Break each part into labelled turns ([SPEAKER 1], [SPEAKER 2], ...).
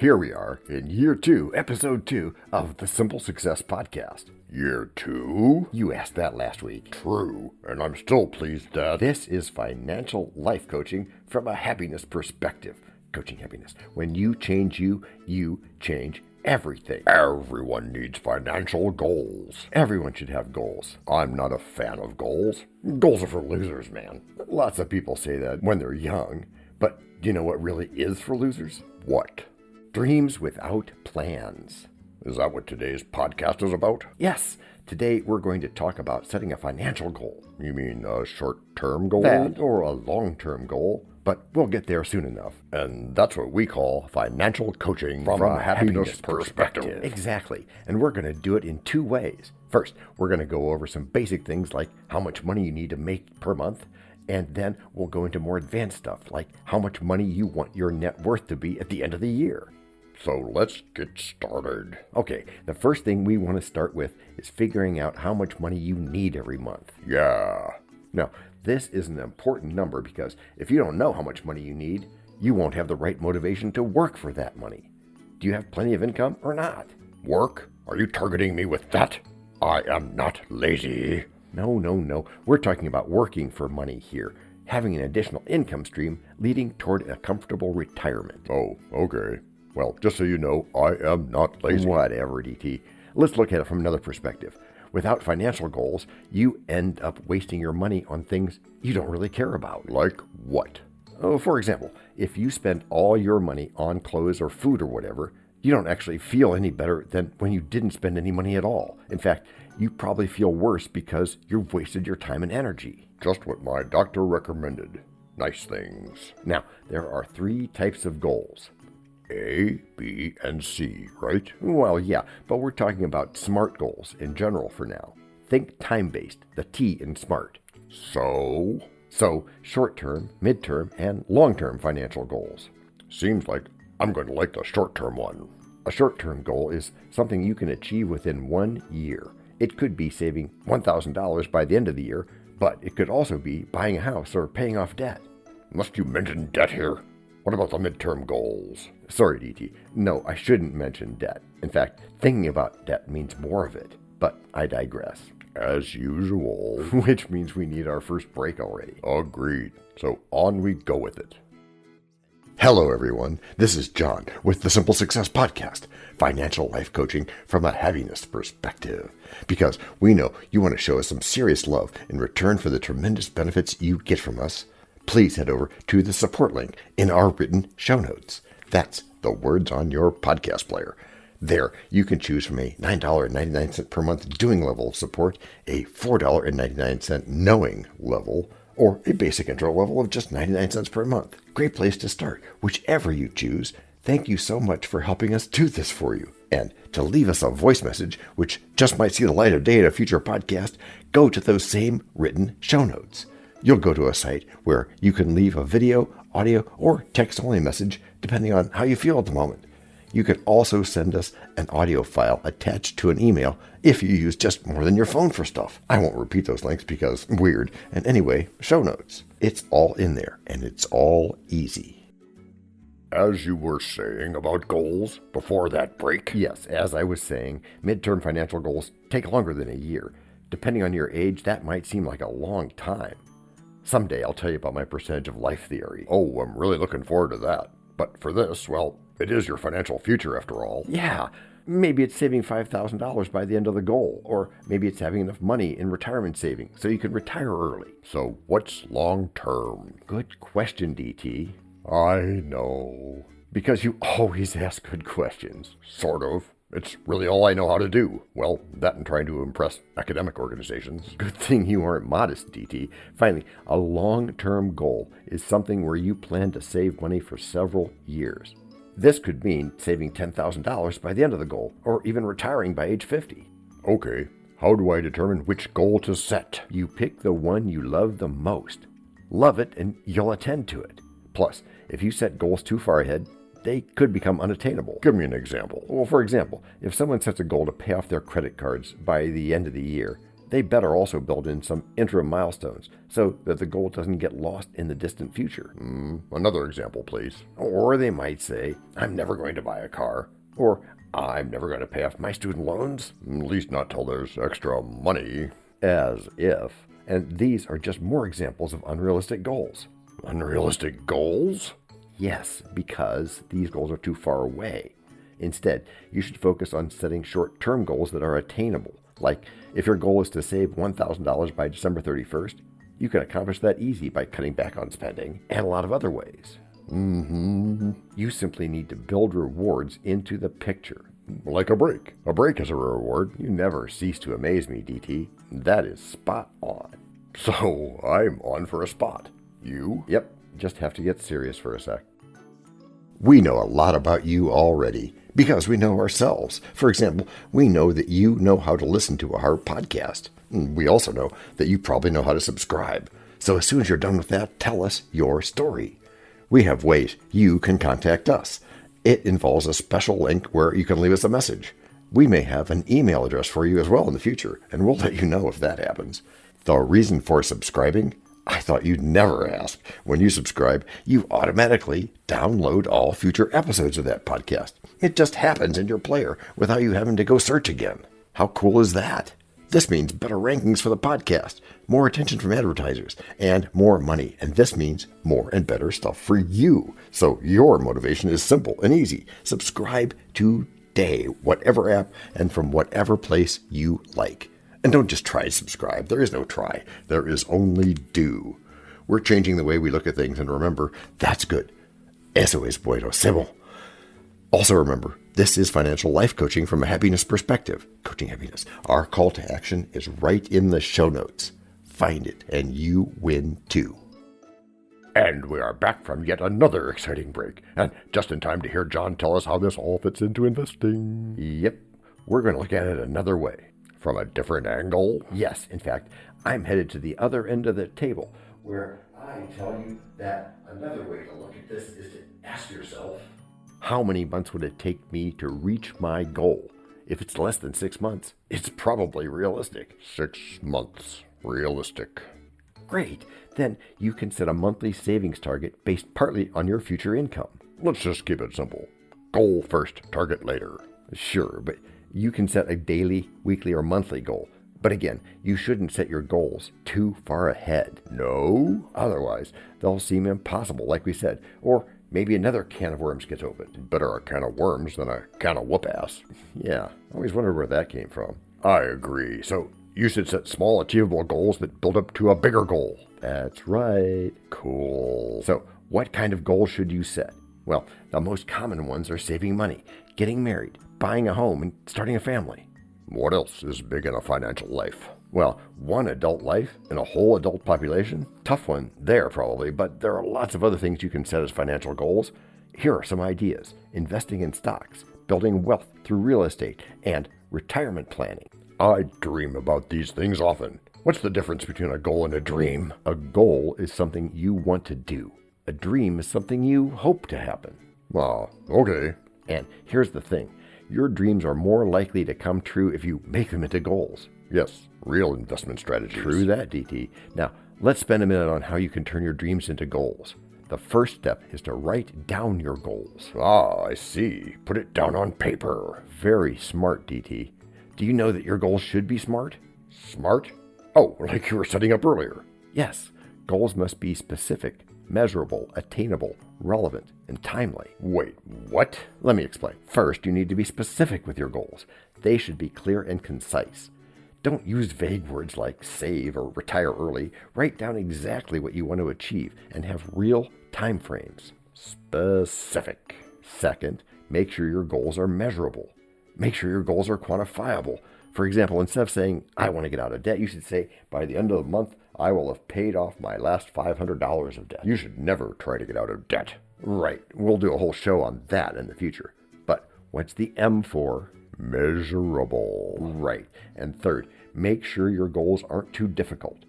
[SPEAKER 1] Here we are in year 2, episode 2 of the Simple Success Podcast.
[SPEAKER 2] Year 2?
[SPEAKER 1] You asked that last week.
[SPEAKER 2] True, and I'm still pleased that...
[SPEAKER 1] This is financial life coaching from a happiness perspective. Coaching happiness. When you change you change everything.
[SPEAKER 2] Everyone needs financial goals.
[SPEAKER 1] Everyone should have goals.
[SPEAKER 2] I'm not a fan of goals.
[SPEAKER 1] Goals are for losers, man. Lots of people say that when they're young. But do you know what really is for losers?
[SPEAKER 2] What?
[SPEAKER 1] Dreams without plans.
[SPEAKER 2] Is that what today's podcast is about?
[SPEAKER 1] Yes. Today we're going to talk about setting a financial goal.
[SPEAKER 2] You mean a short-term goal?
[SPEAKER 1] That or a long-term goal, but we'll get there soon enough.
[SPEAKER 2] And that's what we call financial coaching from a happiness perspective.
[SPEAKER 1] Exactly. And we're going to do it in 2 ways. First, we're going to go over some basic things like how much money you need to make per month. And then we'll go into more advanced stuff like how much money you want your net worth to be at the end of the year.
[SPEAKER 2] So let's get started.
[SPEAKER 1] Okay, the first thing we want to start with is figuring out how much money you need every month.
[SPEAKER 2] Yeah.
[SPEAKER 1] Now, this is an important number because if you don't know how much money you need, you won't have the right motivation to work for that money. Do you have plenty of income or not?
[SPEAKER 2] Work? Are you targeting me with that? I am not lazy.
[SPEAKER 1] No. We're talking about working for money here, having an additional income stream leading toward a comfortable retirement.
[SPEAKER 2] Oh, okay. Well, just so you know, I am not lazy.
[SPEAKER 1] Whatever, DT. Let's look at it from another perspective. Without financial goals, you end up wasting your money on things you don't really care about.
[SPEAKER 2] Like what?
[SPEAKER 1] Oh, for example, if you spend all your money on clothes or food or whatever, you don't actually feel any better than when you didn't spend any money at all. In fact, you probably feel worse because you've wasted your time and energy.
[SPEAKER 2] Just what my doctor recommended. Nice things.
[SPEAKER 1] Now, there are 3 types of goals.
[SPEAKER 2] A, B, and C, right?
[SPEAKER 1] Well, yeah, but we're talking about SMART goals in general for now. Think time-based, the T in SMART.
[SPEAKER 2] So,
[SPEAKER 1] short-term, mid-term, and long-term financial goals.
[SPEAKER 2] Seems like I'm going to like the short-term one.
[SPEAKER 1] A short-term goal is something you can achieve within 1 year. It could be saving $1,000 by the end of the year, but it could also be buying a house or paying off debt.
[SPEAKER 2] Must you mention debt here? What about the midterm goals?
[SPEAKER 1] Sorry, DT. No, I shouldn't mention debt. In fact, thinking about debt means more of it. But I digress.
[SPEAKER 2] As usual.
[SPEAKER 1] Which means we need our first break already.
[SPEAKER 2] Agreed. So on we go with it.
[SPEAKER 1] Hello, everyone. This is John with the Simple Success Podcast, financial life coaching from a happiness perspective. Because we know you want to show us some serious love in return for the tremendous benefits you get from us. Please head over to the support link in our written show notes. That's the words on your podcast player. There, you can choose from a $9.99 per month doing level of support, a $4.99 knowing level, or a basic intro level of just 99 cents per month. Great place to start, whichever you choose. Thank you so much for helping us do this for you. And to leave us a voice message, which just might see the light of day in a future podcast, go to those same written show notes. You'll go to a site where you can leave a video, audio, or text-only message, depending on how you feel at the moment. You can also send us an audio file attached to an email if you use just more than your phone for stuff. I won't repeat those links because weird. And anyway, show notes. It's all in there, and it's all easy.
[SPEAKER 2] As you were saying about goals before that break?
[SPEAKER 1] Yes, as I was saying, midterm financial goals take longer than a year. Depending on your age, that might seem like a long time. Someday I'll tell you about my percentage of life theory.
[SPEAKER 2] Oh, I'm really looking forward to that. But for this, well, it is your financial future after all.
[SPEAKER 1] Yeah, maybe it's saving $5,000 by the end of the goal, or maybe it's having enough money in retirement savings so you can retire early.
[SPEAKER 2] So what's long term?
[SPEAKER 1] Good question, DT.
[SPEAKER 2] I know.
[SPEAKER 1] Because you always ask good questions.
[SPEAKER 2] Sort of. It's really all I know how to do. Well, that and trying to impress academic organizations.
[SPEAKER 1] Good thing you aren't modest, DT. Finally, a long-term goal is something where you plan to save money for several years. This could mean saving $10,000 by the end of the goal, or even retiring by age 50.
[SPEAKER 2] Okay, how do I determine which goal to set?
[SPEAKER 1] You pick the one you love the most. Love it, and you'll attend to it. Plus, if you set goals too far ahead, they could become unattainable.
[SPEAKER 2] Give me an example.
[SPEAKER 1] Well, for example, if someone sets a goal to pay off their credit cards by the end of the year,
[SPEAKER 2] They better also build in some interim milestones so that the goal doesn't get lost in the distant future.
[SPEAKER 1] Another example, please.
[SPEAKER 2] Or they might say, I'm never going to buy a car, or I'm never going to pay off my student loans.
[SPEAKER 1] At least not till there's extra money.
[SPEAKER 2] As if. And these are just more examples of unrealistic goals.
[SPEAKER 1] Unrealistic goals?
[SPEAKER 2] Yes, because these goals are too far away. Instead, you should focus on setting short-term goals that are attainable. Like, if your goal is to save $1,000 by December 31st, you can accomplish that easy by cutting back on spending and a lot of other ways. You simply need to build rewards into the picture.
[SPEAKER 1] Like a break. A break is a reward.
[SPEAKER 2] You never cease to amaze me, DT. That is spot on.
[SPEAKER 1] So, I'm on for a spot. You?
[SPEAKER 2] Yep, just have to get serious for a sec.
[SPEAKER 1] We know a lot about you already because we know ourselves. For example, we know that you know how to listen to our podcast. We also know that you probably know how to subscribe. So as soon as you're done with that, tell us your story. We have ways you can contact us. It involves a special link where you can leave us a message. We may have an email address for you as well in the future, and we'll let you know if that happens. The reason for subscribing? I thought you'd never ask. When you subscribe, you automatically download all future episodes of that podcast. It just happens in your player without you having to go search again. How cool is that? This means better rankings for the podcast, more attention from advertisers, and more money. And this means more and better stuff for you. So your motivation is simple and easy. Subscribe today, whatever app and from whatever place you like. And don't just try to subscribe. There is no try. There is only do. We're changing the way we look at things, and remember, that's good. Eso es bueno, Sybil. Also remember, this is financial life coaching from a happiness perspective. Coaching happiness. Our call to action is right in the show notes. Find it, and you win too. And we are back from yet another exciting break, and just in time to hear John tell us how this all fits into investing.
[SPEAKER 2] Yep, we're going to look at it another way.
[SPEAKER 1] From a different angle?
[SPEAKER 2] Yes, in fact, I'm headed to the other end of the table, where I tell you that another way to look at this is to ask yourself, how many months would it take me to reach my goal? If it's less than 6 months, it's probably realistic.
[SPEAKER 1] 6 months. Realistic.
[SPEAKER 2] Great. Then you can set a monthly savings target based partly on your future income.
[SPEAKER 1] Let's just keep it simple. Goal first, target later.
[SPEAKER 2] Sure, but you can set a daily, weekly, or monthly goal. But again, you shouldn't set your goals too far ahead.
[SPEAKER 1] No?
[SPEAKER 2] Otherwise, they'll seem impossible, like we said. Or maybe another can of worms gets opened.
[SPEAKER 1] Better a can of worms than a can of whoop-ass.
[SPEAKER 2] Yeah, I always wondered where that came from.
[SPEAKER 1] I agree. So you should set small, achievable goals that build up to a bigger goal.
[SPEAKER 2] That's right.
[SPEAKER 1] Cool.
[SPEAKER 2] So what kind of goals should you set? Well, the most common ones are saving money, getting married, buying a home, and starting a family.
[SPEAKER 1] What else is big in a financial life?
[SPEAKER 2] Well, one adult life in a whole adult population? Tough one there probably, but there are lots of other things you can set as financial goals. Here are some ideas: investing in stocks, building wealth through real estate, and retirement planning.
[SPEAKER 1] I dream about these things often. What's the difference between a goal and a dream?
[SPEAKER 2] A goal is something you want to do. A dream is something you hope to happen.
[SPEAKER 1] Ah, okay.
[SPEAKER 2] And here's the thing. Your dreams are more likely to come true if you make them into goals.
[SPEAKER 1] Yes, real investment strategies.
[SPEAKER 2] True that, DT. Now, let's spend a minute on how you can turn your dreams into goals. The first step is to write down your goals.
[SPEAKER 1] Ah, I see. Put it down on paper.
[SPEAKER 2] Very smart, DT. Do you know that your goals should be smart?
[SPEAKER 1] Smart? Oh, like you were setting up earlier.
[SPEAKER 2] Yes. Goals must be specific, measurable, attainable, relevant, and timely.
[SPEAKER 1] Wait, what?
[SPEAKER 2] Let me explain. First, you need to be specific with your goals. They should be clear and concise. Don't use vague words like save or retire early. Write down exactly what you want to achieve and have real time frames.
[SPEAKER 1] Specific.
[SPEAKER 2] Second, make sure your goals are measurable. Make sure your goals are quantifiable. For example, instead of saying, I want to get out of debt, you should say, by the end of the month, I will have paid off my last $500 of debt.
[SPEAKER 1] You should never try to get out of debt.
[SPEAKER 2] Right. We'll do a whole show on that in the future. But what's the M for?
[SPEAKER 1] Measurable.
[SPEAKER 2] Right. And third, make sure your goals aren't too difficult.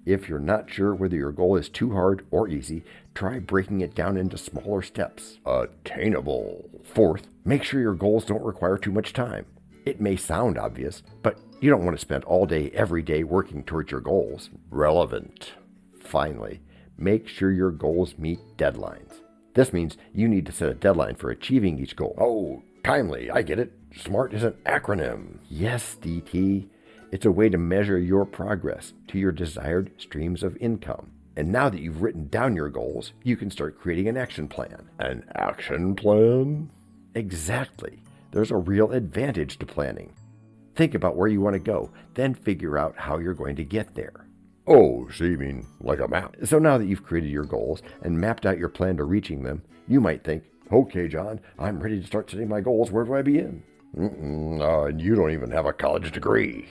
[SPEAKER 2] If you're not sure whether your goal is too hard or easy, try breaking it down into smaller steps.
[SPEAKER 1] Attainable.
[SPEAKER 2] Fourth, make sure your goals don't require too much time. It may sound obvious, but you don't want to spend all day, every day working towards your goals.
[SPEAKER 1] Relevant.
[SPEAKER 2] Finally, make sure your goals meet deadlines. This means you need to set a deadline for achieving each goal.
[SPEAKER 1] Oh, timely, I get it. SMART is an acronym.
[SPEAKER 2] Yes, DT. It's a way to measure your progress to your desired streams of income. And now that you've written down your goals, you can start creating an action plan.
[SPEAKER 1] An action plan?
[SPEAKER 2] Exactly. There's a real advantage to planning. Think about where you want to go, then figure out how you're going to get there.
[SPEAKER 1] Oh, so you mean like a map?
[SPEAKER 2] So now that you've created your goals and mapped out your plan to reaching them, you might think, okay, John, I'm ready to start setting my goals. Where do I begin?
[SPEAKER 1] And you don't even have a college degree.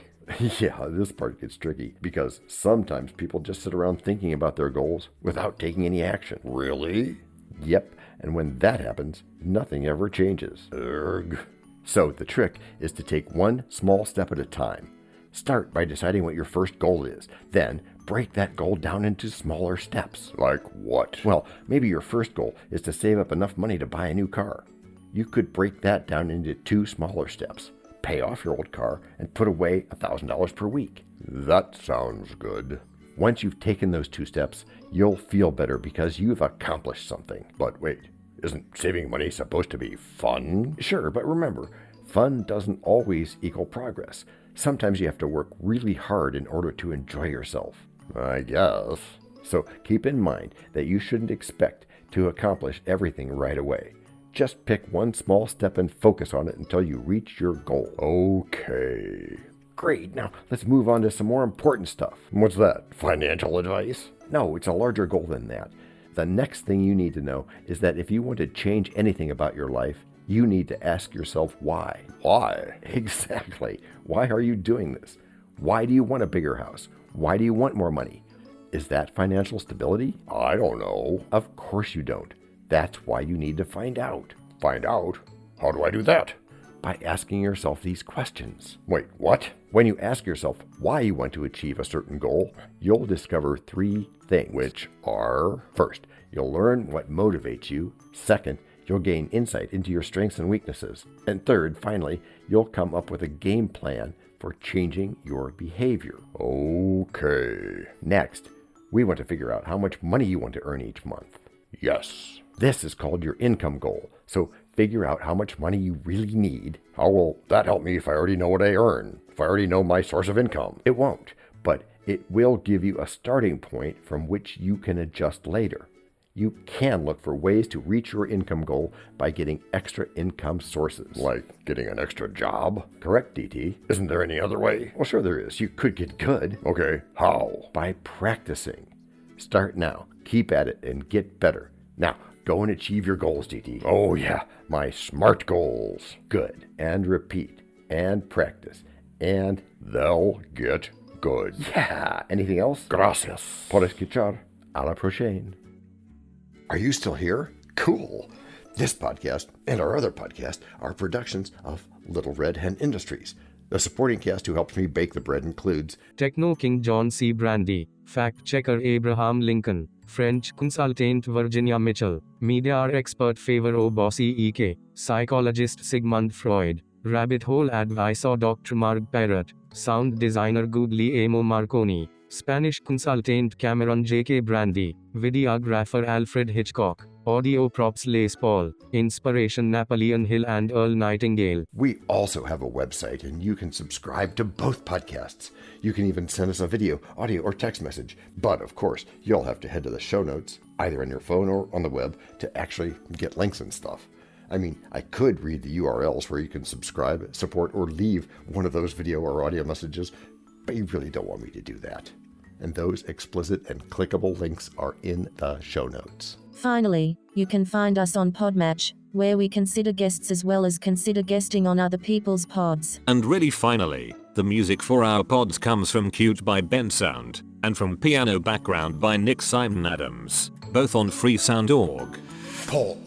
[SPEAKER 2] Yeah, this part gets tricky because sometimes people just sit around thinking about their goals without taking any action.
[SPEAKER 1] Really?
[SPEAKER 2] Yep, and when that happens, nothing ever changes.
[SPEAKER 1] Erg.
[SPEAKER 2] So the trick is to take one small step at a time. Start by deciding what your first goal is. Then break that goal down into smaller steps.
[SPEAKER 1] Like what?
[SPEAKER 2] Well, maybe your first goal is to save up enough money to buy a new car. You could break that down into 2 smaller steps. Pay off your old car and put away $1,000 per week.
[SPEAKER 1] That sounds good.
[SPEAKER 2] Once you've taken those 2 steps, you'll feel better because you've accomplished something.
[SPEAKER 1] But wait, isn't saving money supposed to be fun?
[SPEAKER 2] Sure, but remember, fun doesn't always equal progress. Sometimes you have to work really hard in order to enjoy yourself.
[SPEAKER 1] I guess.
[SPEAKER 2] So keep in mind that you shouldn't expect to accomplish everything right away. Just pick one small step and focus on it until you reach your goal.
[SPEAKER 1] Okay.
[SPEAKER 2] Great, now let's move on to some more important stuff.
[SPEAKER 1] What's that? Financial advice?
[SPEAKER 2] No, it's a larger goal than that. The next thing you need to know is that if you want to change anything about your life, you need to ask yourself why.
[SPEAKER 1] Why?
[SPEAKER 2] Exactly. Why are you doing this? Why do you want a bigger house? Why do you want more money? Is that financial stability?
[SPEAKER 1] I don't know.
[SPEAKER 2] Of course you don't. That's why you need to find out.
[SPEAKER 1] Find out? How do I do that?
[SPEAKER 2] By asking yourself these questions.
[SPEAKER 1] Wait, what?
[SPEAKER 2] When you ask yourself why you want to achieve a certain goal, you'll discover 3 things.
[SPEAKER 1] Which are?
[SPEAKER 2] First, you'll learn what motivates you. Second, you'll gain insight into your strengths and weaknesses. And third, finally, you'll come up with a game plan for changing your behavior.
[SPEAKER 1] Okay.
[SPEAKER 2] Next, we want to figure out how much money you want to earn each month.
[SPEAKER 1] Yes.
[SPEAKER 2] This is called your income goal. So figure out how much money you really need.
[SPEAKER 1] How will that help me if I already know what I earn? If I already know my source of income?
[SPEAKER 2] It won't, but it will give you a starting point from which you can adjust later. You can look for ways to reach your income goal by getting extra income sources.
[SPEAKER 1] Like getting an extra job?
[SPEAKER 2] Correct, DT.
[SPEAKER 1] Isn't there any other way?
[SPEAKER 2] Well, sure there is. You could get good.
[SPEAKER 1] Okay, how?
[SPEAKER 2] By practicing. Start now, keep at it, and get better. Now, go and achieve your goals, DT.
[SPEAKER 1] Oh yeah, my SMART goals.
[SPEAKER 2] Good. And repeat. And practice. And
[SPEAKER 1] they'll get good.
[SPEAKER 2] Yeah. Anything else?
[SPEAKER 1] Gracias.
[SPEAKER 2] Por escuchar. A la prochaine.
[SPEAKER 1] Are you still here? Cool. This podcast and our other podcast are productions of Little Red Hen Industries. The supporting cast who helps me bake the bread includes
[SPEAKER 3] Techno King John Brandy, Fact Checker Abraham Lincoln, French Consultant Virginia Mitchell, Media Expert Favor Bossy Ek, Psychologist Sigmund Freud, Rabbit Hole Advisor Dr. Marg Parrott, Sound Designer Guglielmo Marconi, Spanish Consultant Cameron J.K. Brandy, Videographer Alfred Hitchcock, Audio Props Les Paul, Inspiration Napoleon Hill and Earl Nightingale.
[SPEAKER 1] We also have a website, and you can subscribe to both podcasts. You can even send us a video, audio, or text message. But, of course, you'll have to head to the show notes, either on your phone or on the web, to actually get links and stuff. I mean, I could read the URLs where you can subscribe, support, or leave one of those video or audio messages, but you really don't want me to do that. And those explicit and clickable links are in the show notes.
[SPEAKER 4] Finally, you can find us on Podmatch, where we consider guests as well as consider guesting on other people's pods.
[SPEAKER 5] And really finally, the music for our pods comes from Cute by Ben Sound, and from Piano Background by Nick Simon Adams, both on freesound.org.
[SPEAKER 1] Paul.